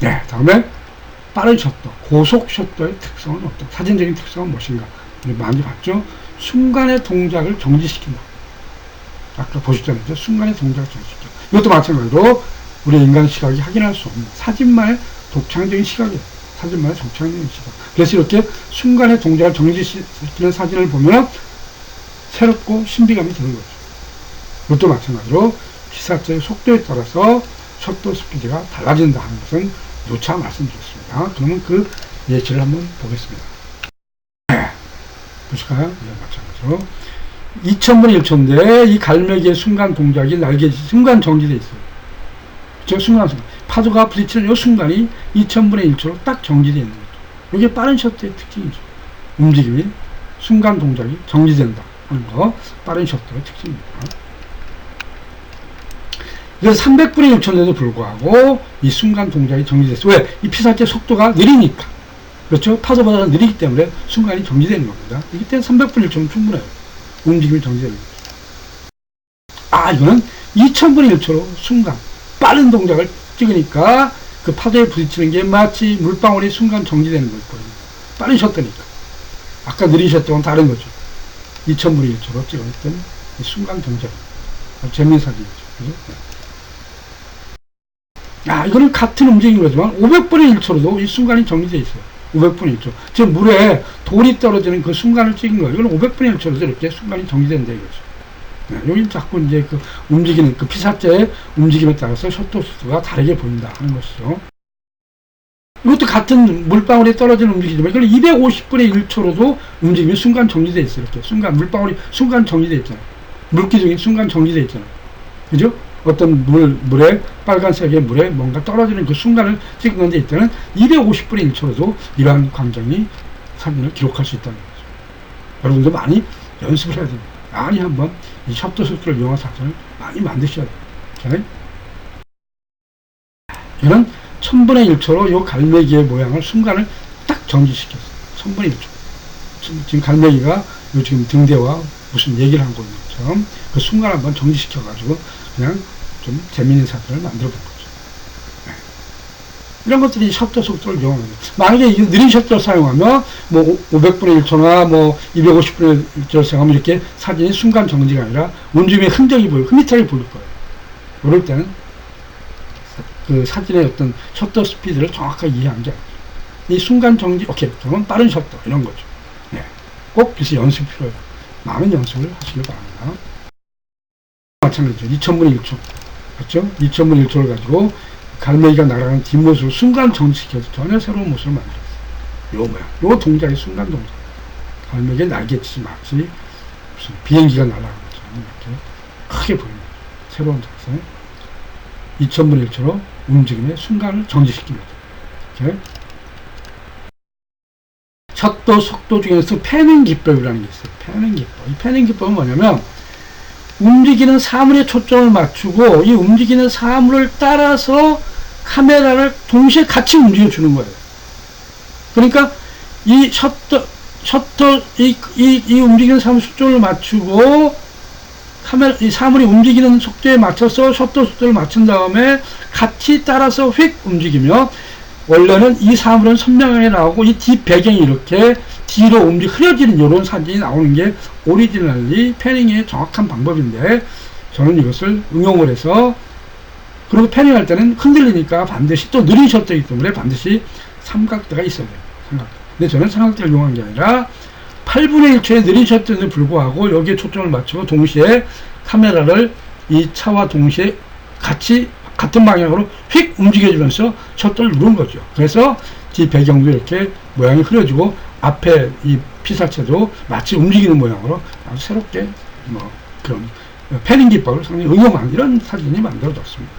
네, 다음에 빠른 셔터, 고속 셔터의 특성은 어떤, 사진적인 특성은 무엇인가? 많이 봤죠? 순간의 동작을 정지시킨다. 아까 보셨잖아요. 순간의 동작을 정지시킨다. 이것도 마찬가지로 우리 인간 시각이 확인할 수 없는 사진만의 독창적인 시각이에요. 사진만의 독창적인 시각. 그래서 이렇게 순간의 동작을 정지시키는 사진을 보면 새롭고 신비감이 드는 거죠. 이것도 마찬가지로 피사체의 속도에 따라서 셔터 스피드가 달라진다 하는 것은 누차 말씀드렸습니다. 그러면 그 예시를 한번 보겠습니다. 보실까요? 네, 마찬가지로 2000분의 1초인데 이 갈매기의 순간 동작이 날개 순간 정지되어 있어요. 그렇죠? 순간 파도가 부딪히는 이 순간이 2000분의 1초로 딱 정지되어 있는 거죠. 이게 빠른 셔터의 특징이죠. 움직임이 순간 동작이 정지된다 하는 거 빠른 셔터의 특징입니다. 그래서 300분의 1초인데도 불구하고 이 순간 동작이 정지됐어요. 왜? 이 피사체 속도가 느리니까. 그렇죠? 파도보다 느리기 때문에 순간이 정지되는 겁니다. 이기 때문에 300분의 1초는 충분해요. 움직임이 정지되는 거죠. 이거는 2000분의 1초로 순간 빠른 동작을 찍으니까 그 파도에 부딪히는 게 마치 물방울이 순간 정지되는 걸 보여요. 빠른 셔터니까. 아까 느린 셔터는 다른 거죠. 2000분의 1초로 찍었던 순간 동작. 재미있는 사진이죠. 그죠? 이거는 같은 움직임인 거지만 500분의 1초로도 이 순간이 정지되어 있어요. 500분의 1초. 지금 물에 돌이 떨어지는 그 순간을 찍은 거예요. 이건 500분의 1초로도 이렇게 순간이 정지된다 이거죠. 여기 자꾸 이제 그 움직이는 그 피사체의 움직임에 따라서 셔터 속도가 다르게 보인다 하는 것이죠. 이것도 같은 물방울이 떨어지는 움직임이지만 이걸 250분의 1초로도 움직임이 순간 정지되어 있어요. 이렇게 순간 물방울이 순간 정지되어 있잖아요. 물기둥이 순간 정지되어 있잖아요. 그죠? 어떤 물에 빨간색의 물에 뭔가 떨어지는 그 순간을 찍은 건데 이때는 250분의 1초로도 이러한 광경이 사진을 기록할 수 있다는 거죠. 여러분도 많이 연습을 해야 됩니다. 많이 한번 이 셔터 속도를 이용한 사진을 많이 만드셔야 돼요. 오케이? 이거는 1000분의 1초로 이 갈매기의 모양을 순간을 딱 정지시켰어요. 1000분의 1초. 지금 갈매기가 요 지금 등대와 무슨 얘기를 하고 있는 것처럼 그 순간 한번 정지시켜가지고 그냥 좀 재미있는 사진을 만들어 본 거죠. 네. 이런 것들이 셔터 속도를 이용하는 거죠. 만약에 이 느린 셔터를 사용하면 뭐 500분의 1초나 뭐 250분의 1초를 사용하면 이렇게 사진이 순간 정지가 아니라 움직임의 흔적이 보이고 흐릿하게 보일 거예요. 이럴 때는 그 사진의 어떤 셔터 스피드를 정확하게 이해한 게 아니에요. 이 순간 정지, 오케이. 그러면 빠른 셔터, 이런 거죠. 네. 꼭 그래서 연습이 필요해요. 많은 연습을 하시길 바랍니다. 마찬가지죠. 2000분의 1초. 그렇죠? 2000분의 1초를 가지고 갈매기가 날아가는 뒷모습을 순간 정지시켜서 전혀 새로운 모습을 만들었어요. 요 모양. 요 동작이 순간 동작. 갈매기의 날개짓이 마치 무슨 비행기가 날아가는 것처럼 이렇게 크게 보이는 거죠. 새로운 자세. 2000분의 1초로 움직임의 순간을 정지시킵니다. 이렇게. 셔터 속도 중에서 패닝 기법이라는 게 있어요. 패닝 기법. 이 패닝 기법은 뭐냐면 움직이는 사물에 초점을 맞추고 이 움직이는 사물을 따라서 카메라를 동시에 같이 움직여주는 거예요. 그러니까 이 셔터, 이 움직이는 사물 초점을 맞추고 이 사물이 움직이는 속도에 맞춰서 셔터 속도를 맞춘 다음에 같이 따라서 휙 움직이며 원래는 이 사물은 선명하게 나오고 이 뒷 배경이 이렇게 뒤로 흐려지는 이런 사진이 나오는 게 오리지널리 패닝의 정확한 방법인데 저는 이것을 응용을 해서 그리고 패닝할 때는 흔들리니까 반드시 또 느린 셔터이기 때문에 반드시 삼각대가 있어야 돼요. 삼각대. 근데 저는 삼각대를 이용한 게 아니라 8분의 1초의 느린 셔터인데 불구하고 여기에 초점을 맞추고 동시에 카메라를 이 차와 동시에 같은 방향으로 휙 움직여주면서 셔터를 누른 거죠. 그래서 뒤 배경도 이렇게 모양이 흐려지고 앞에 이 피사체도 마치 움직이는 모양으로 아주 새롭게 뭐 그런 패닝 기법을 상당히 응용한 이런 사진이 만들어졌습니다.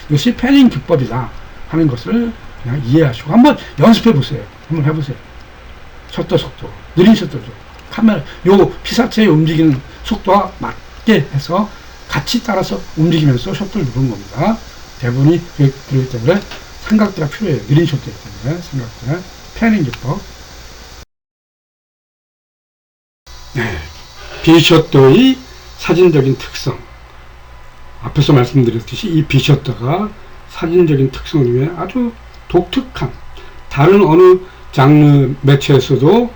이것이 패닝 기법이다 하는 것을 그냥 이해하시고 한번 연습해 보세요. 한번 해보세요. 셔터 속도, 느린 셔터죠. 카메라, 요 피사체의 움직이는 속도와 맞게 해서 같이 따라서 움직이면서 셔터를 누른 겁니다. 대부분이 그렇기 때문에 삼각대가 필요해요. 느린 셔터이기 때문에 삼각대, 패닝 기법. 네, 비셔터의 사진적인 특성. 앞에서 말씀드렸듯이 이 비셔터가 사진적인 특성 중에 아주 독특한, 다른 어느 장르 매체에서도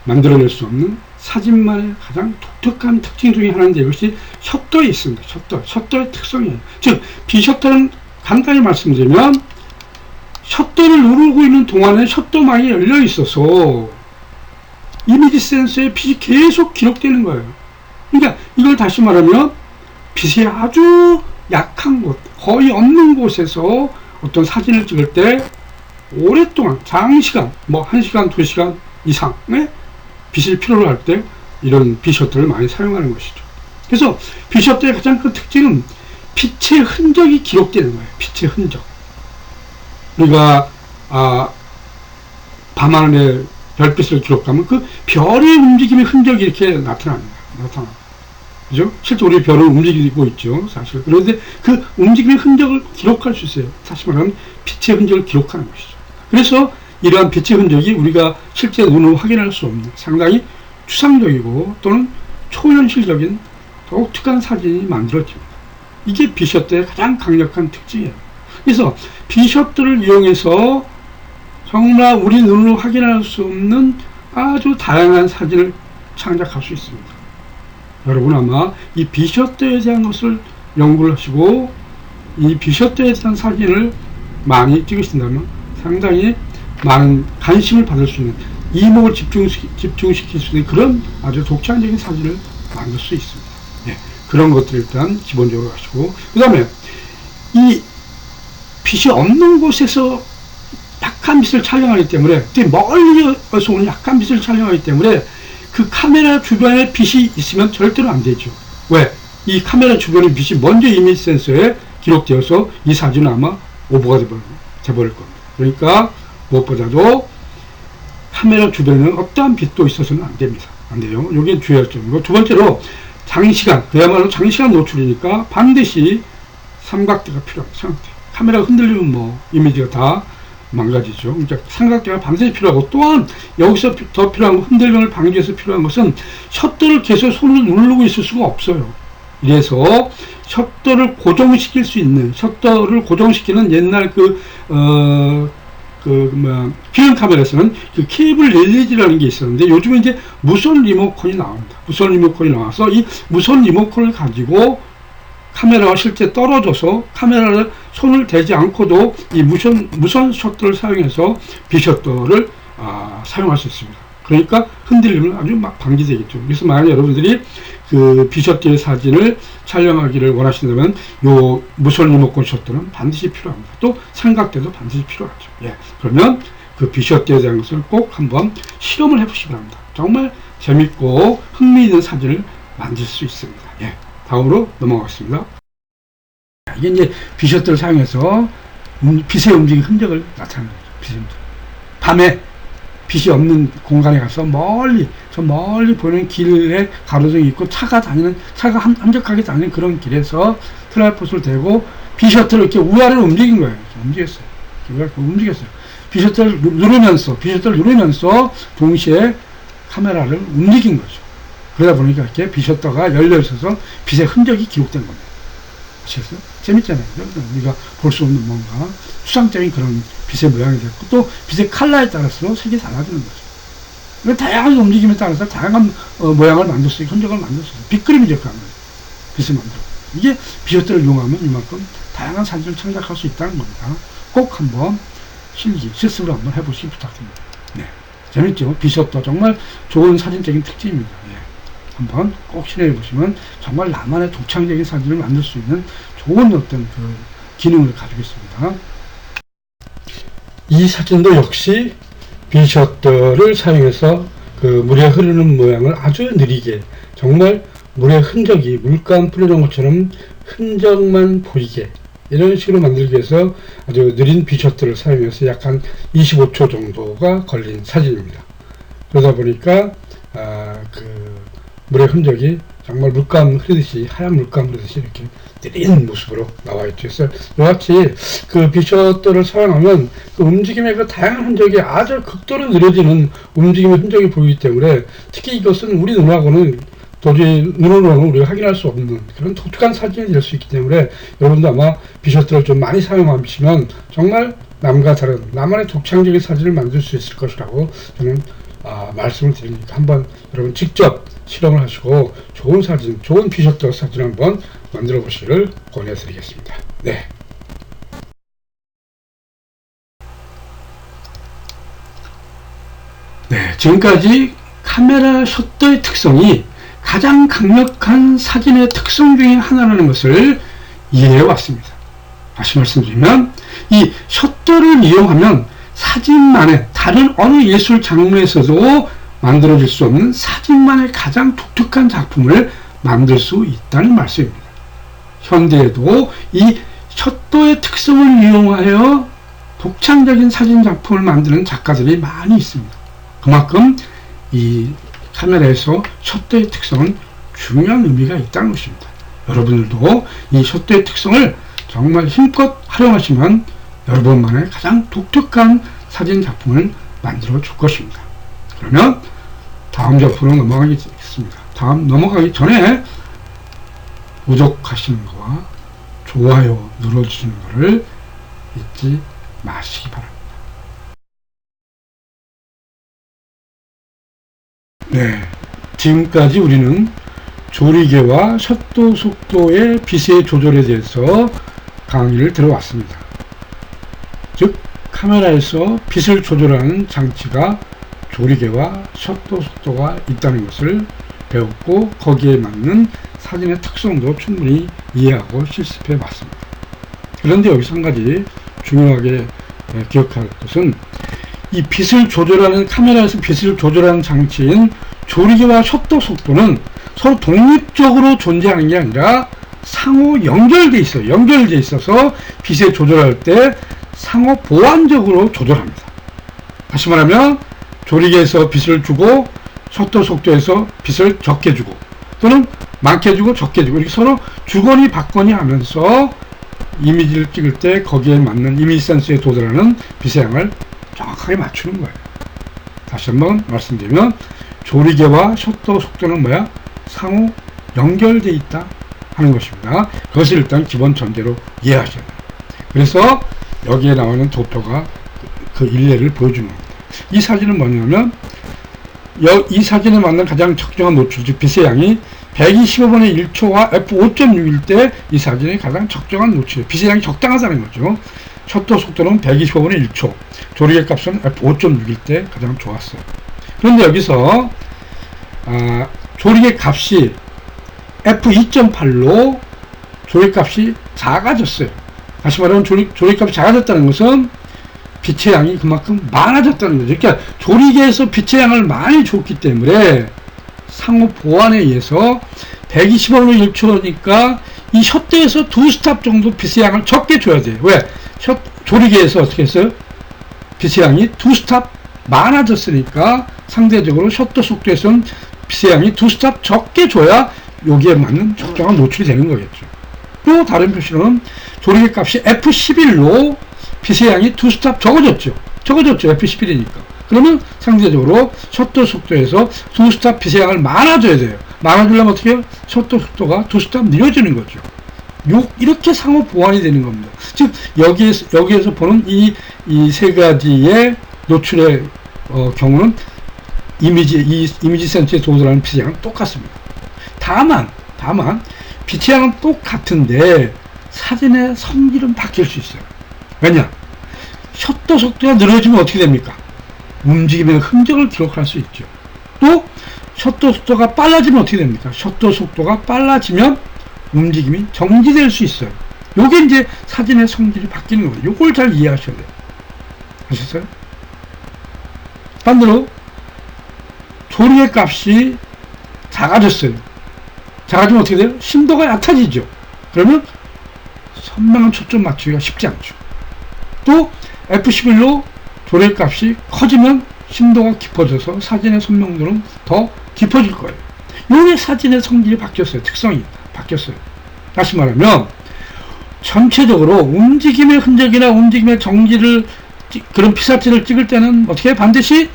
만들어낼 수 없는 사진만의 가장 독특한 특징 중에 하나인데, 이것이 셔터에 있습니다. 셔터의 특성이에요. 즉 비셔터는 간단히 말씀드리면, 셔터를 누르고 있는 동안에 셔터망이 열려 있어서 이미지 센서에 빛이 계속 기록되는 거예요. 그러니까 이걸 다시 말하면, 빛이 아주 약한 곳, 거의 없는 곳에서 어떤 사진을 찍을 때 오랫동안, 장시간, 뭐 1시간, 2시간 이상의 빛을 필요로 할 때 이런 비셔터를 많이 사용하는 것이죠. 그래서 비셔터의 가장 큰 특징은 빛의 흔적이 기록되는 거예요. 빛의 흔적. 우리가 밤하늘에 별빛을 기록하면 그 별의 움직임의 흔적이 이렇게 나타납니다. 그죠? 실제 우리 별은 움직이고 있죠, 사실. 그런데 그 움직임의 흔적을 기록할 수 있어요. 다시 말하면 빛의 흔적을 기록하는 것이죠. 그래서 이러한 빛의 흔적이 우리가 실제 눈으로 확인할 수 없는 상당히 추상적이고 또는 초현실적인 독특한 사진이 만들어집니다. 이게 비셔터의 가장 강력한 특징이에요. 그래서 비셔터를 이용해서 정말 우리 눈으로 확인할 수 없는 아주 다양한 사진을 창작할 수 있습니다. 여러분 아마 이 비셔터에 대한 것을 연구를 하시고 이 비셔터에 대한 사진을 많이 찍으신다면 상당히 많은 관심을 받을 수 있는, 이목을 집중시킬 수 있는 그런 아주 독창적인 사진을 만들 수 있습니다. 네, 그런 것들을 일단 기본적으로 하시고, 그 다음에 이 빛이 없는 곳에서 약한 빛을 촬영하기 때문에, 되게 멀리서 오는 약한 빛을 촬영하기 때문에 그 카메라 주변에 빛이 있으면 절대로 안 되죠. 왜? 이 카메라 주변의 빛이 먼저 이미지 센서에 기록되어서 이 사진은 아마 오버가 돼버릴 겁니다. 그러니까 무엇보다도 카메라 주변에는 어떠한 빛도 있어서는 안 됩니다. 안 돼요. 이게 주의할 점이고, 두 번째로 장시간, 그야말로 장시간 노출이니까 반드시 삼각대가 필요합니다. 삼각대. 카메라가 흔들리면 뭐 이미지가 다 망가지죠. 그러니까 삼각대가 반드시 필요하고, 또한 여기서 더 필요한 거, 흔들림을 방지해서 위해서 필요한 것은 셔터를 계속 손으로 누르고 있을 수가 없어요. 이래서 셔터를 고정시킬 수 있는, 셔터를 고정시키는 옛날 필름 카메라에서는 그 케이블 릴리즈라는 게 있었는데, 요즘은 이제 무선 리모컨이 나옵니다. 무선 리모컨이 나와서 이 무선 리모컨을 가지고 카메라와 실제 떨어져서 카메라를 손을 대지 않고도 이 무선 셔터를 사용해서 비셔터를 사용할 수 있습니다. 그러니까 흔들림을 아주 막 방지되겠죠. 그래서 만약 여러분들이 그 비셔터의 사진을 촬영하기를 원하신다면 요 무선 리모컨 셔터는 반드시 필요합니다. 또 삼각대도 반드시 필요하죠. 예. 그러면 그 비셔터에 대한 것을 꼭 한번 실험을 해보시기 바랍니다. 정말 재밌고 흥미있는 사진을 만들 수 있습니다. 예. 다음으로 넘어가겠습니다. 이게 이제 비셔터를 사용해서 빛의 움직임 흔적을 나타내는 거죠. 빛의 흔적. 밤에 빛이 없는 공간에 가서 저 멀리 보이는 길에 가로등이 있고 차가 한적하게 다니는 그런 길에서 트라이포드를 대고 비셔터를 이렇게 우아래로 움직인 거예요. 움직였어요. 비셔터를 누르면서 동시에 카메라를 움직인 거죠. 그러다 보니까 이렇게 비셔터가 열려 있어서 빛의 흔적이 기록된 겁니다. 아시겠어요? 재밌잖아요. 우리가 볼 수 없는 뭔가 추상적인 그런 빛의 모양이 됐고, 또 빛의 컬러에 따라서 색이 달라지는 거죠. 다양한 움직임에 따라서 다양한 모양을 만들 수 있고 흔적을 만들 수 있어요. 빛그림이죠. 그 빛을 만들고. 이게 비셔터를 이용하면 이만큼 다양한 사진을 창작할 수 있다는 겁니다. 꼭 한번 실습을 한번 해보시기 부탁드립니다. 네. 재밌죠? 비셔터 정말 좋은 사진적인 특징입니다. 예. 한번 꼭 실행해 보시면 정말 나만의 독창적인 사진을 만들 수 있는 좋은 어떤 그 기능을 가지고 있습니다. 이 사진도 역시 비셔터를 사용해서 그 물에 흐르는 모양을 아주 느리게, 정말 물의 흔적이 물감 뿌려놓은 것처럼 흔적만 보이게, 이런 식으로 만들기 위해서 아주 느린 비셔터를 사용해서 약 한 25초 정도가 걸린 사진입니다. 그러다 보니까 그 물의 흔적이 정말 물감 흐르듯이, 하얀 물감 흐르듯이 이렇게 느린 모습으로 나와 있죠. 그래서 이같이 그 비셔터를 사용하면 그 움직임의 그 다양한 흔적이 아주 극도로 느려지는 움직임의 흔적이 보이기 때문에, 특히 이것은 우리 눈하고는 도저히 눈으로는 우리가 확인할 수 없는 그런 독특한 사진이 될 수 있기 때문에, 여러분도 아마 비셔터를 좀 많이 사용하시면 정말 남과 다른 나만의 독창적인 사진을 만들 수 있을 것이라고 저는 말씀을 드리니까 한번 여러분 직접 실험을 하시고 좋은 사진, 좋은 비셔터 사진 한번 만들어 보시기를 권해드리겠습니다. 네. 네, 지금까지 카메라 셔터의 특성이 가장 강력한 사진의 특성 중에 하나라는 것을 이해해 왔습니다. 다시 말씀드리면 이 셔터를 이용하면 사진만의 다른 어느 예술 장르에서도 만들어질 수 없는 사진만의 가장 독특한 작품을 만들 수 있다는 말씀입니다. 현대에도 이 셔터의 특성을 이용하여 독창적인 사진 작품을 만드는 작가들이 많이 있습니다. 그만큼 이 카메라에서 셔터의 특성은 중요한 의미가 있다는 것입니다. 여러분들도 이 셔터의 특성을 정말 힘껏 활용하시면 여러분만의 가장 독특한 사진 작품을 만들어 줄 것입니다. 그러면 다음 작품으로 넘어가겠습니다. 다음 넘어가기 전에 구독하시는 거와 좋아요 눌러주시는 것을 잊지 마시기 바랍니다. 네, 지금까지 우리는 조리개와 셔터 속도의 빛의 조절에 대해서 강의를 들어왔습니다. 즉 카메라에서 빛을 조절하는 장치가 조리개와 셔터 속도가 있다는 것을 배웠고 거기에 맞는 사진의 특성도 충분히 이해하고 실습해 봤습니다. 그런데 여기서 한 가지 중요하게 기억할 것은 이 빛을 조절하는 카메라에서 빛을 조절하는 장치인 조리개와 셔터 속도는 서로 독립적으로 존재하는 게 아니라 상호 연결되어 있어요. 연결되어 있어서 빛을 조절할 때 상호 보완적으로 조절합니다. 다시 말하면 조리개에서 빛을 주고 셔터 속도에서 빛을 적게 주고 또는 많게 주고 적게 주고 이렇게 서로 주거니 받거니 하면서 이미지를 찍을 때 거기에 맞는 이미지 센서에 도달하는 빛의 양을 정확하게 맞추는 거예요. 다시 한번 말씀드리면 조리개와 셔터 속도는 뭐야? 상호 연결되어 있다 하는 것입니다. 그것을 일단 기본 전제로 이해하셔야 돼요. 그래서 여기에 나오는 도표가 그 일례를 보여주는 겁니다. 이 사진은 뭐냐면 이 사진에 맞는 가장 적정한 노출, 즉 빛의 양이 125분의 1초와 f5.6일 때 이 사진이 가장 적정한 노출, 빛의 양이 적당하다는 거죠. 셔터 속도는 125분의 1초, 조리개 값은 f5.6일 때 가장 좋았어요. 그런데 여기서 조리개 값이 f2.8로 조리개 값이 작아졌어요. 다시 말하면 조리개 값이 작아졌다는 것은 빛의 양이 그만큼 많아졌다는 거죠. 그러니까 조리개에서 빛의 양을 많이 줬기 때문에 상호 보완에 의해서 125분의 1초니까 이 셔터에서 2스탑 정도 빛의 양을 적게 줘야 돼요. 왜? 조리개에서 어떻게 했어요? 빛의 양이 2스탑 많아졌으니까 상대적으로 셔터 속도에서는 빛의 양이 2스탑 적게 줘야 여기에 맞는 적정한 노출이 되는 거겠죠. 또 다른 표시로는 조리개 값이 F11로 빛의 양이 2스탑 적어졌죠. F11이니까. 그러면 상대적으로 셔터 속도에서 2스탑 빛의 양을 많아줘야 돼요. 많아주려면 어떻게 해요? 셔터 속도가 2스탑 느려지는 거죠. 이렇게 상호 보완이 되는 겁니다. 즉 여기에서 보는 이 세 가지의 노출의 경우는 이미지 센서에 도달하는 빛의 양은 똑같습니다. 다만 빛의 양은 똑같은데 사진의 성질은 바뀔 수 있어요. 왜냐? 셔터 속도가 느려지면 어떻게 됩니까? 움직임의 흔적을 기록할 수 있죠. 또 셔터 속도가 빨라지면 어떻게 됩니까? 셔터 속도가 빨라지면 움직임이 정지될 수 있어요. 요게 이제 사진의 성질이 바뀌는 거예요. 요걸 잘 이해하셔야 돼요. 아셨어요? 반대로 조리개 값이 작아졌어요. 작아지면 어떻게 돼요? 심도가 얕아지죠. 그러면 선명한 초점 맞추기가 쉽지 않죠. 또 F11로 조리개 값이 커지면 심도가 깊어져서 사진의 선명도는 더 깊어질 거예요. 요게 사진의 성질이 바뀌었어요. 특성이 바뀌었어요. 다시 말하면 전체적으로 움직임의 흔적이나 움직임의 정지를 그런 피사체를 찍을 때는 어떻게 반드시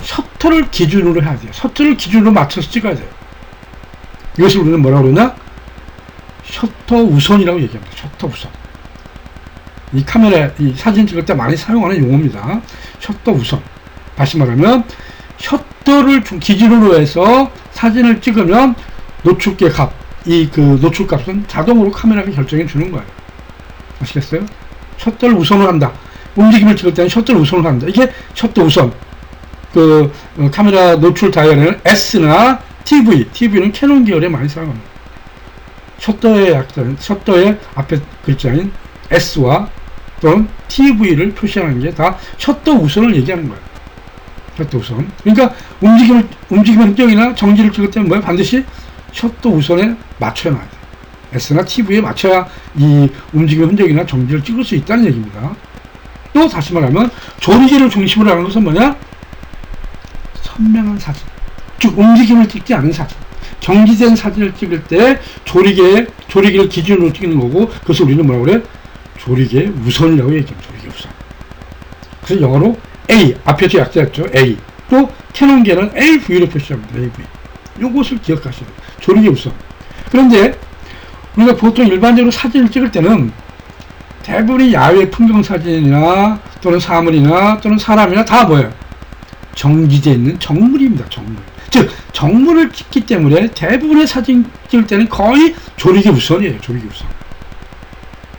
셔터를 기준으로 해야 돼요. 셔터를 기준으로 맞춰서 찍어야 돼요. 이것을 우리는 뭐라고 그러냐? 셔터 우선이라고 얘기합니다. 셔터 우선. 이 카메라, 이 사진 찍을 때 많이 사용하는 용어입니다. 셔터 우선. 다시 말하면, 셔터를 기준으로 해서 사진을 찍으면 노출계 값, 노출값은 자동으로 카메라가 결정해 주는 거예요. 아시겠어요? 셔터를 우선을 한다. 움직임을 찍을 때는 셔터를 우선을 한다. 이게 셔터 우선. 카메라 노출 다이얼에는 S나 TV는 캐논 계열에 많이 사용합니다. 셔터의 앞에 글자인 S와 또는 TV를 표시하는 게 다 셔터 우선을 얘기하는 거예요. 셔터 우선. 그러니까 움직임의 흔적이나 정지를 찍을 때는 뭐야? 반드시 셔터 우선에 맞춰야 돼. S나 TV에 맞춰야 이 움직임의 흔적이나 정지를 찍을 수 있다는 얘기입니다. 또 다시 말하면 조리개를 중심으로 하는 것은 뭐냐? 선명한 사진. 즉 움직임을 찍지 않은 사진. 정지된 사진을 찍을 때 조리개를 기준으로 찍는 거고, 그래서 우리는 뭐라고 그래? 조리개 우선이라고 얘기합니다. 조리개 우선. 그래서 영어로 A, 앞에 저 약자였죠. A. 또 캐논계는 AV로 표시합니다. AV. 요것을 기억하셔야 돼요. 조리개 우선. 그런데 우리가 보통 일반적으로 사진을 찍을 때는 대부분이 야외 풍경 사진이나 또는 사물이나 또는 사람이나 다 뭐예요? 정지되어 있는 정물입니다. 정물. 즉 정물을 찍기 때문에 대부분의 사진 찍을 때는 거의 조리개 우선이에요. 조리개 우선.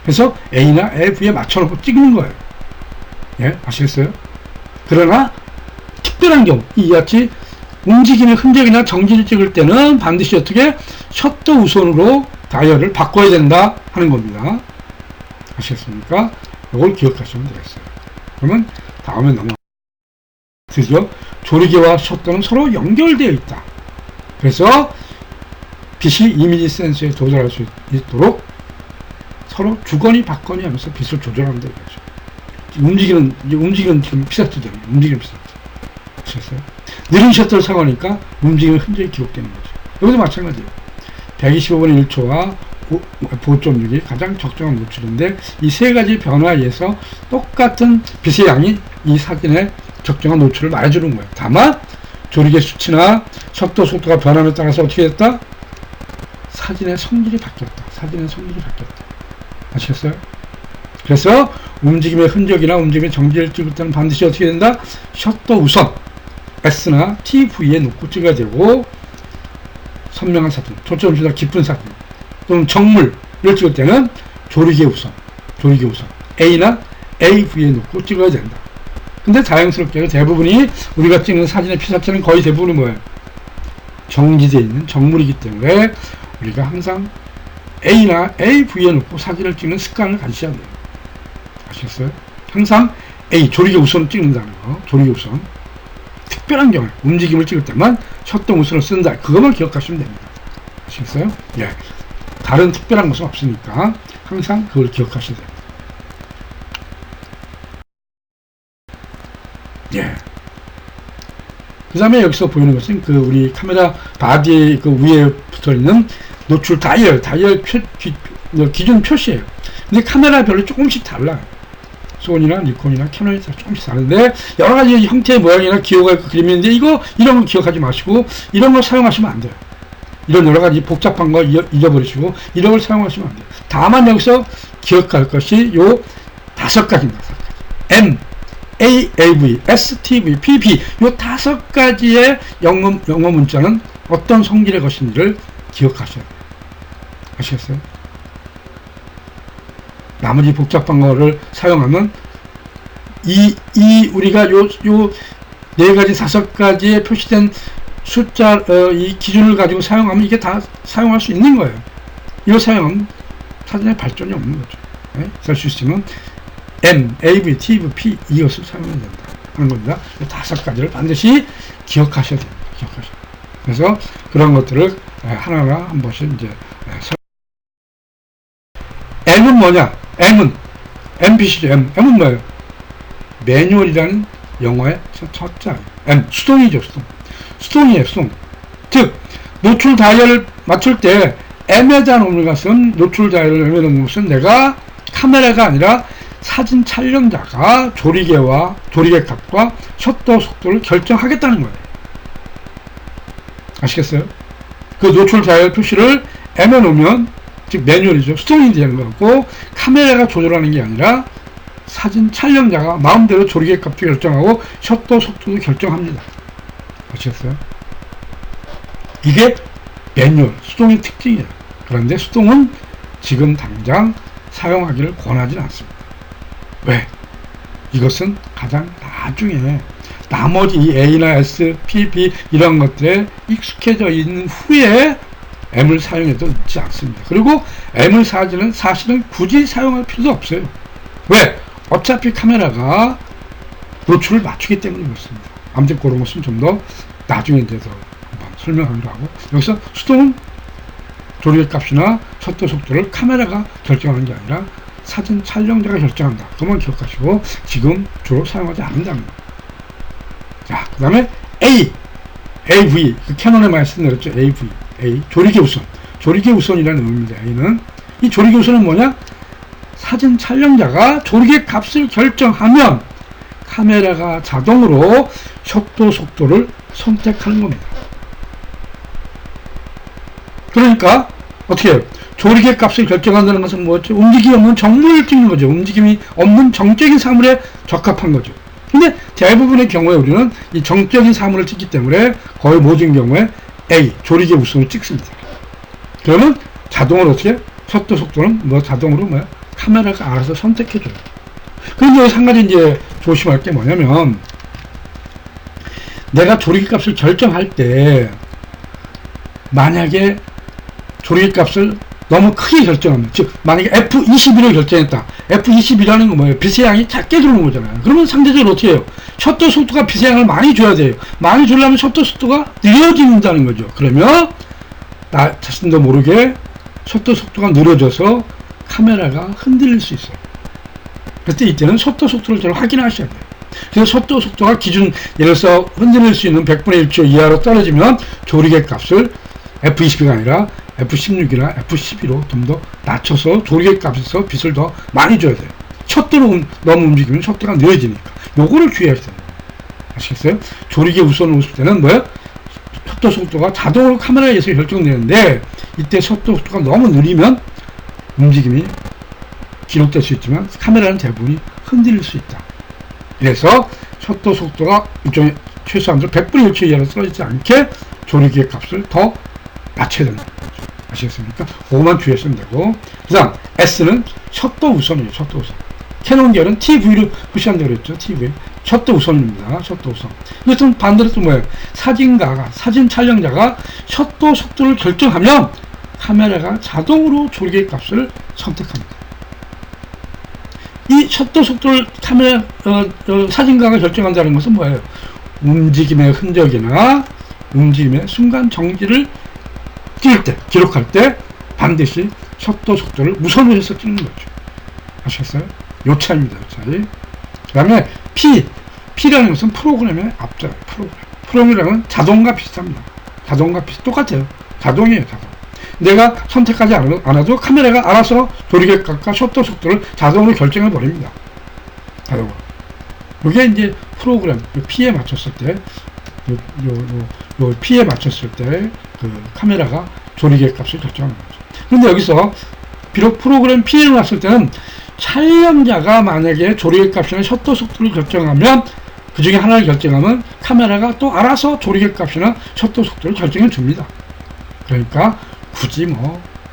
그래서 A나 F에 맞춰놓고 찍는 거예요. 예, 아시겠어요? 그러나 특별한 경우, 이같이 움직임의 흔적이나 정지를 찍을 때는 반드시 어떻게 셔터 우선으로 다이얼을 바꿔야 된다 하는 겁니다. 아시겠습니까? 이걸 기억하시면 되겠어요. 그러면 다음에 드디어 조리개와 셔터는 서로 연결되어 있다. 그래서 빛이 이미지 센서에 도달할 수 있도록 서로 주거니 받거니 하면서 빛을 조절한다 이거죠. 움직이는 지금 피사트잖아요. 움직이는 피사트. 아시겠어요? 느린 셔터를 사용하니까 움직임의 흔적이 기록되는 거죠. 여기도 마찬가지예요. 125분의 1초와 5.6이 가장 적정한 노출인데 이 세 가지 변화에 의해서 똑같은 빛의 양이 이 사진에 적정한 노출을 말해주는 거예요. 다만 조리개 수치나 셔터 속도가 변함에 따라서 어떻게 됐다? 사진의 성질이 바뀌었다. 아시겠어요? 그래서 움직임의 흔적이나 움직임의 정지를 찍을 때는 반드시 어떻게 된다? 셔터 우선 S나 TV에 놓고 찍어야 되고, 선명한 사진, 초점 주다 깊은 사진 또는 정물을 찍을 때는 조리개 우선 A나 AV에 놓고 찍어야 된다. 근데 다행스럽게 대부분이 우리가 찍는 사진의 피사체는 거의 대부분이 뭐예요? 정지되어 있는 정물이기 때문에 우리가 항상 A나 AV에 놓고 사진을 찍는 습관을 가지셔야 돼요. 아시겠어요? 항상 A, 조리개 우선을 찍는다는 거. 조리개 우선. 특별한 경우에 움직임을 찍을 때만 셔터 우선을 쓴다. 그것만 기억하시면 됩니다. 아시겠어요? 예. 다른 특별한 것은 없으니까 항상 그걸 기억하셔야 됩니다. 예. 그 다음에 여기서 보이는 것은 우리 카메라 바디 위에 붙어 있는 노출 다이얼 기준 표시예요. 근데 카메라별로 조금씩 달라요. 소니나 니콘이나 캐논이 조금씩 다른데 여러 가지 형태의 모양이나 기호가 있고 그림이 있는데 이런 거 기억하지 마시고 이런 걸 사용하시면 안 돼요. 이런 여러 가지 복잡한 거 잊어버리시고 이런 걸 사용하시면 안 돼요. 다만 여기서 기억할 것이 요 5가지입니다. M, A, AV, S, TV, PP 요 5가지의 영어 문자는 어떤 성질의 것인지를 기억하셔야 돼요. 아시겠어요? 나머지 복잡한 거를 사용하면 우리가 요 4가지 5가지에 표시된 숫자 이 기준을 가지고 사용하면 이게 다 사용할 수 있는 거예요. 이거 사용하면 사진의 발전이 없는 거죠. 네? 셀수 있으면 M, AV, TV, P 이것을 사용해야 된다 하는 겁니다. 5가지를 반드시 기억하셔야 됩니다. 그래서 그런 것들을 하나하나 한 번씩 이제 M은 뭐냐? MPC죠. M은 뭐예요? 매뉴얼이라는 영어의 첫 자예요. M, 수동이죠. 수동이에요. 수동. 즉 노출 다이얼을 맞출 때 M에다 놓는 것은 노출 다이얼을 M에 놓는 것은 내가 카메라가 아니라 사진 촬영자가 조리개 값과 셔터 속도를 결정하겠다는 거예요. 아시겠어요? 그 노출 다이얼 표시를 M에 놓으면 즉 매뉴얼이죠. 수동이 되는 거고 카메라가 조절하는 게 아니라 사진 촬영자가 마음대로 조리개 값도 결정하고 셔터 속도도 결정합니다. 아시겠어요? 이게 매뉴얼, 수동의 특징이에요. 그런데 수동은 지금 당장 사용하기를 권하지는 않습니다. 왜? 이것은 가장 나중에 나머지 A나 S, P, B 이런 것들에 익숙해져 있는 후에 M을 사용해도 있지 않습니다. 그리고 M을 사실은 굳이 사용할 필요도 없어요. 왜? 어차피 카메라가 노출을 맞추기 때문에 그렇습니다. 아무튼 그런 것은 좀 더 나중에 이제 더 한번 설명하기로 하고, 여기서 수동은 조리개 값이나 셔터 속도를 카메라가 결정하는 게 아니라 사진 촬영자가 결정한다. 그것만 기억하시고 지금 주로 사용하지 않는다는 거예요. 자, 그 다음에 AV, 그 캐논에 많이 쓴내렸죠. A, 조리개 우선. 조리개 우선이라는 의미입니다. A는. 이 조리개 우선은 뭐냐? 사진 촬영자가 조리개 값을 결정하면 카메라가 자동으로 셔터 속도를 선택하는 겁니다. 그러니까 어떻게 해요? 조리개 값을 결정한다는 것은 뭐였죠? 움직임이 없는 정물을 찍는 거죠. 움직임이 없는 정적인 사물에 적합한 거죠. 근데 대부분의 경우에 우리는 이 정적인 사물을 찍기 때문에 거의 모든 경우에 A, 조리개 우선을 찍습니다. 그러면 자동으로 어떻게? 셔터 속도는 자동으로 카메라가 알아서 선택해줘요. 그런데 여기서 한 가지 이제 조심할 게 뭐냐면, 내가 조리개 값을 결정할 때 만약에 조리개 값을 너무 크게 결정하면, 즉 만약에 F21을 결정했다. F21이라는 건 뭐예요? 빛의 양이 작게 들어오는 거잖아요. 그러면 상대적으로 어떻게 해요? 셔터 속도가 빛의 양을 많이 줘야 돼요. 많이 주려면 셔터 속도가 느려진다는 거죠. 그러면 나 자신도 모르게 셔터 속도가 느려져서 카메라가 흔들릴 수 있어요. 그때 이때는 셔터 속도를 잘 확인하셔야 돼요. 그래서 셔터 속도가 기준, 예를 들어서 흔들릴 수 있는 100분의 1초 이하로 떨어지면 조리개 값을 F20가 아니라 F16이나 F12로 좀 더 낮춰서 조리개 값에서 빛을 더 많이 줘야 돼요. 셔터로 너무 움직이면 셔터가 느려지니까. 요거를 주의하셔야 돼요. 아시겠어요? 조리개 우선을 us을 때는 뭐예요? 셔터 속도가 자동으로 카메라에 의해서 결정되는데, 이때 셔터 속도가 너무 느리면 움직임이 기록될 수 있지만 카메라는 대부분이 흔들릴 수 있다. 그래서 셔터 속도가 일종의 최소한으로 100분의 1초 이하로 떨어지지 않게 조리개 값을 더 낮춰야 된다. 아시겠습니까? 그것만 주의하시면 되고, 그 다음 S는 셔터 우선이에요. 셔터 우선. 캐논 계열은 TV를 표시한다고 그랬죠. TV. 셔터 우선입니다. 셔터 우선. 이것은 반대로 또 뭐예요? 사진 촬영자가 셔터 속도를 결정하면 카메라가 자동으로 조리개 값을 선택합니다. 이 셔터 속도를 사진가가 결정한다는 것은 뭐예요? 움직임의 흔적이나 움직임의 순간 정지를 찍을 때, 기록할 때 반드시 셔터 속도를 우선으로 해서 찍는 거죠. 아시겠어요? 요 차이입니다. 요 차이. 그 다음에 P라는 것은 프로그램의 앞자예요. 프로그램은 자동과 비슷합니다. 자동과 똑같아요. 자동이에요. 자동. 내가 선택하지 않아도 카메라가 알아서 조리개 값과 셔터 속도를 자동으로 결정해 버립니다. 자동으로. 이게 이제 프로그램, P에 맞췄을 때, P에 맞췄을 때, 그 카메라가 조리개 값을 결정하는 거죠. 그런데 여기서, 비록 프로그램 P에 놨을 때는 촬영자가 만약에 조리개 값이나 셔터 속도를 결정하면, 그 중에 하나를 결정하면 카메라가 또 알아서 조리개 값이나 셔터 속도를 결정해 줍니다. 그러니까, 굳이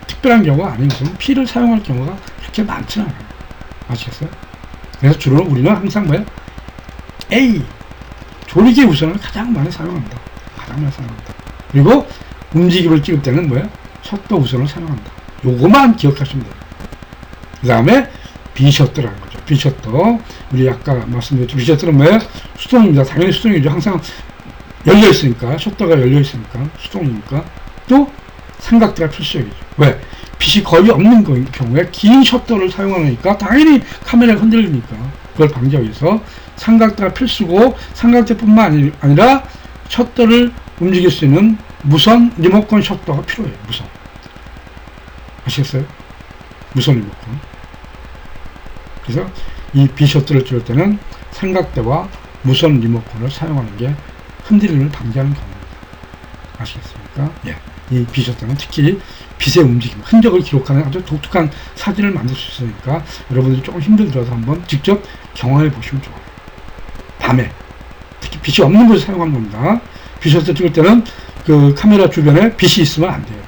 특별한 경우가 아닌 것은 P를 사용할 경우가 그렇게 많지는 않아요. 아시겠어요? 그래서 주로 우리는 항상 A, 조리개 우선을 가장 많이 사용합니다. 그리고 움직임을 찍을 때는 셔터 우선을 사용한다. 요거만 기억하시면 돼요. 그 다음에 B셔터라는 거죠. B셔터. 우리 아까 말씀드렸죠. B셔터는 수동입니다. 당연히 수동이죠. 항상 열려있으니까. 셔터가 열려있으니까. 수동이니까. 또 삼각대가 필수적이죠. 왜? 빛이 거의 없는 경우에 긴 셔터를 사용하니까 당연히 카메라가 흔들리니까 그걸 방지하기 위해서 삼각대가 필수고, 삼각대뿐만 아니라 셔터를 움직일 수 있는 무선 리모컨 셔터가 필요해요. 무선. 아시겠어요? 무선 리모컨. 그래서 이 B셔터를 찍을 때는 삼각대와 무선 리모컨을 사용하는 게 흔들림을 방지하는 경우입니다. 아시겠습니까? 예. 이 비셔터는 특히 빛의 움직임, 흔적을 기록하는 아주 독특한 사진을 만들 수 있으니까 여러분들이 조금 힘들더라도 한번 직접 경험해 보시면 좋아요. 밤에 특히 빛이 없는 곳에 사용하는 겁니다. 비셔터 찍을 때는 그 카메라 주변에 빛이 있으면 안 돼요.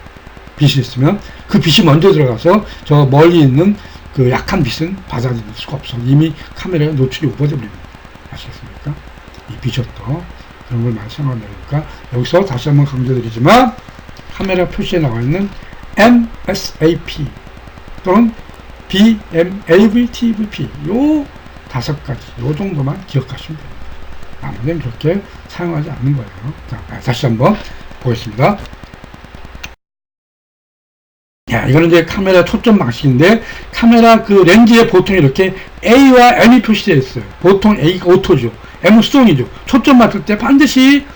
빛이 있으면 그 빛이 먼저 들어가서 저 멀리 있는 그 약한 빛은 받아들일 수가 없어. 이미 카메라에 노출이 오버돼 버립니다. 아시겠습니까? 이 비셔터 그런 걸 많이 사용한다니까 여기서 다시 한번 강조드리지만 카메라 표시에 나와 있는 MSAP 또는 BMAV, TVP 요 5가지 요 정도만 기억하시면 됩니다. 나머지는 그렇게 사용하지 않는 거예요. 자, 다시 한번 보겠습니다. 야, 이거는 이제 카메라 초점 방식인데 카메라 그 렌즈에 보통 이렇게 A와 M이 표시되어 있어요. 보통 A가 오토죠. M은 수동이죠. 초점 맞출 때 반드시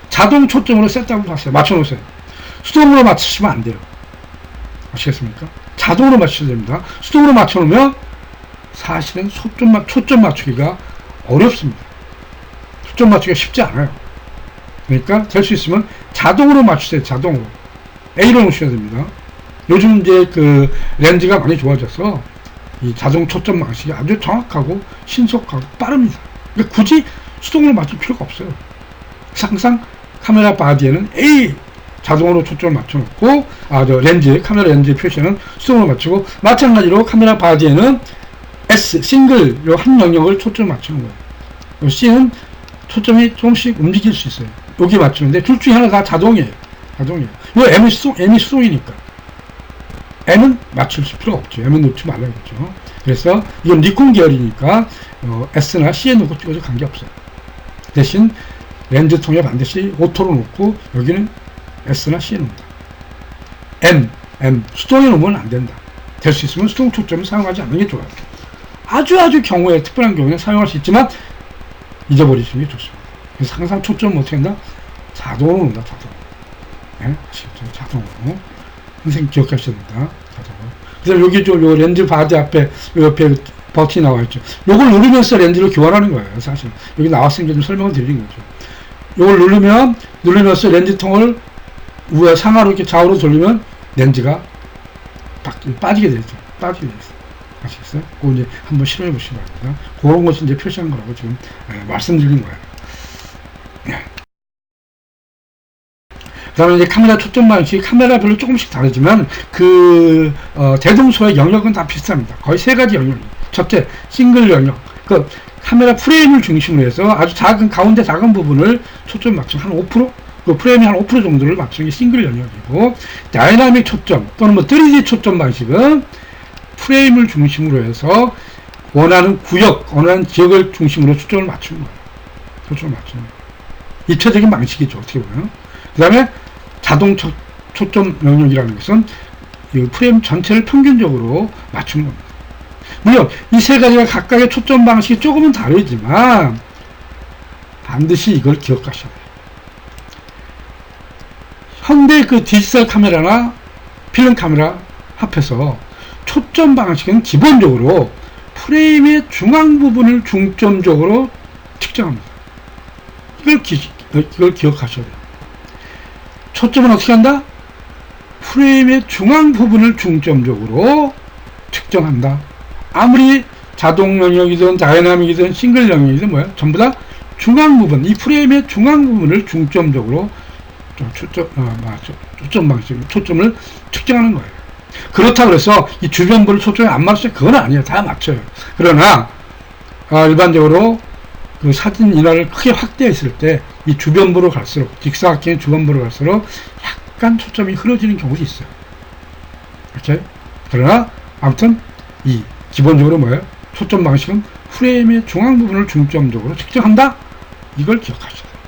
자동 초점으로 셋업을 하세요. 맞춰놓으세요. 수동으로 맞추시면 안 돼요. 아시겠습니까? 자동으로 맞추셔야 됩니다. 수동으로 맞춰놓으면 사실은 초점 맞추기가 어렵습니다. 초점 맞추기가 쉽지 않아요. 그러니까 될 수 있으면 자동으로 맞추세요. 자동으로. A로 놓으셔야 됩니다. 요즘 이제 그 렌즈가 많이 좋아져서 이 자동 초점 방식이 아주 정확하고 신속하고 빠릅니다. 그러니까 굳이 수동으로 맞출 필요가 없어요. 항상 카메라 바디에는 A 자동으로 초점을 맞춰놓고 카메라 렌즈 표시는 수동으로 맞추고 마찬가지로 카메라 바디에는 S 싱글 요 한 영역을 초점을 맞추는 거예요. C는 초점이 조금씩 움직일 수 있어요. 여기 맞추는데 둘 중에 하나 다 자동이에요. 요 M이 수동이니까. M은 맞출 필요가 없죠. M은 놓지 말라고 그랬죠. 그래서 이건 니콘 계열이니까 S나 C에 놓고 찍어도 관계없어요. 대신 렌즈통에 반드시 오토로 놓고 여기는 S나 C에 놓는다. M 수동에 놓으면 안 된다. 될 수 있으면 수동 초점을 사용하지 않는 게 좋아요. 아주 경우에 특별한 경우에 사용할 수 있지만 잊어버리시는 게 좋습니다. 그래서 항상 초점은 어떻게 한다? 자동으로 놓는다. 네? 자동으로. 선생님 기억하셔야 됩니다. 그래서 여기 요 렌즈 바디 앞에 요 옆에 버튼이 나와 있죠. 요걸 누르면서 렌즈를 교환하는 거예요. 사실 여기 나왔으니까 좀 설명을 드리는 거죠. 요걸 누르면서 렌즈통을 상하로 이렇게 좌우로 돌리면 렌즈가 빠지게 되죠. 아시겠어요? 그거 이제 한번 실험해 보시기 바랍니다. 그런 것이 이제 표시한 거라고 지금 말씀드린 거예요. 네. 그 다음에 이제 카메라 초점 방식이 카메라별로 조금씩 다르지만 대동소의 영역은 다 비슷합니다. 거의 3가지 영역이에요. 첫째, 싱글 영역. 그 카메라 프레임을 중심으로 해서 아주 가운데 작은 부분을 초점 맞추면 한 5%? 그 프레임이 한 5% 정도를 맞추는 게 싱글 영역이고, 다이나믹 초점 또는 3D 초점 방식은 프레임을 중심으로 해서 원하는 지역을 중심으로 초점을 맞추는 거예요. 입체적인 방식이죠. 어떻게 보면. 그 다음에 자동 초점 영역이라는 것은 이 프레임 전체를 평균적으로 맞추는 겁니다. 물론 이 3가지가 각각의 초점 방식이 조금은 다르지만 반드시 이걸 기억하셔야 돼요. 현대 그 디지털 카메라나 필름 카메라 합해서 초점 방식은 기본적으로 프레임의 중앙 부분을 중점적으로 측정합니다. 이걸 기억하셔야 돼요. 초점은 어떻게 한다? 프레임의 중앙 부분을 중점적으로 측정한다. 아무리 자동 영역이든 다이나믹이든 싱글 영역이든 전부 다 중앙 부분, 이 프레임의 중앙 부분을 중점적으로 초점을 측정하는 거예요. 그렇다고 해서 이 주변부를 초점에 안 맞추면 그건 아니에요. 다 맞춰요. 그러나 일반적으로 그 사진 인화를 크게 확대했을 때 이 주변부로 갈수록 직사각형의 주변부로 갈수록 약간 초점이 흐려지는 경우도 있어요. 그렇죠? 그러나 아무튼 이 기본적으로 뭐예요? 초점 방식은 프레임의 중앙 부분을 중점적으로 측정한다. 이걸 기억하셔야 돼요.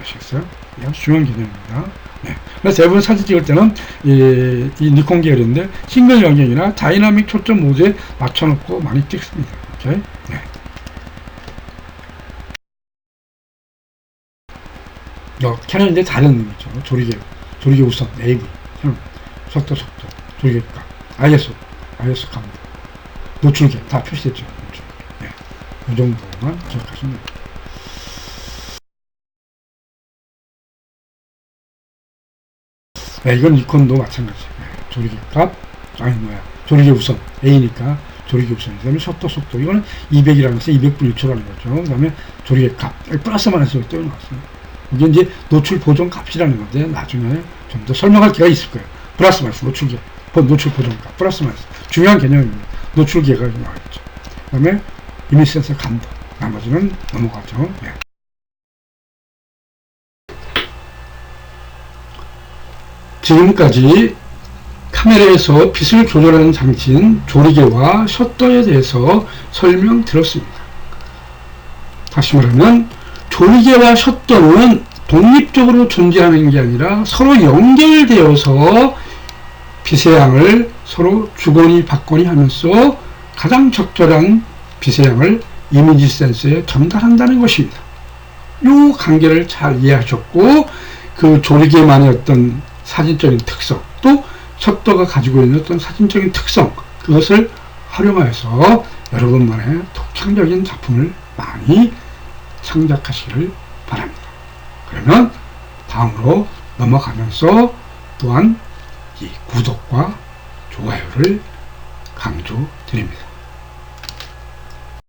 아시겠어요? 이게 아주 중요한 개념입니다. 네. 그래서 대부분 사진 찍을 때는 이 니콘 계열인데 싱글 영역이나 다이나믹 초점 모드에 맞춰놓고 많이 찍습니다. 오케이? 네. 캐논인데 다른 의미죠. 조리개 우선, AV, 캐논, 속도, 조리개값, ISO 값, 노출계 다 표시됐죠. 네. 이 정도만 기억하시면 됩니다. 네, 이건 니콘도 마찬가지예요. 네, 조리개 값, 조리개 우선 A니까 조리개 우선. 그 다음에 셔터 속도, 이거는 200이라는 것은 200분 1초라는 거죠. 그 다음에 조리개 값, 플러스 마이너스로 떼어놨어요. 이게 이제 노출 보정 값이라는 건데, 나중에 좀 더 설명할 기회가 있을 거예요. 플러스 마이너스, 노출 보정 값, 플러스 마이너스. 중요한 개념입니다. 노출계가 나와있죠. 그 다음에 이미지 센서 감도, 나머지는 넘어가죠. 네. 지금까지 카메라에서 빛을 조절하는 장치인 조리개와 셔터에 대해서 설명드렸습니다. 다시 말하면 조리개와 셔터는 독립적으로 존재하는 게 아니라 서로 연결되어서 빛의 양을 서로 주거니 받거니 하면서 가장 적절한 빛의 양을 이미지 센서에 전달한다는 것입니다. 이 관계를 잘 이해하셨고, 그 조리개만의 어떤 사진적인 특성, 또 셔터가 가지고 있는 어떤 사진적인 특성, 그것을 활용하여서 여러분만의 독창적인 작품을 많이 창작하시기를 바랍니다. 그러면 다음으로 넘어가면서 또한 이 구독과 좋아요를 강조드립니다.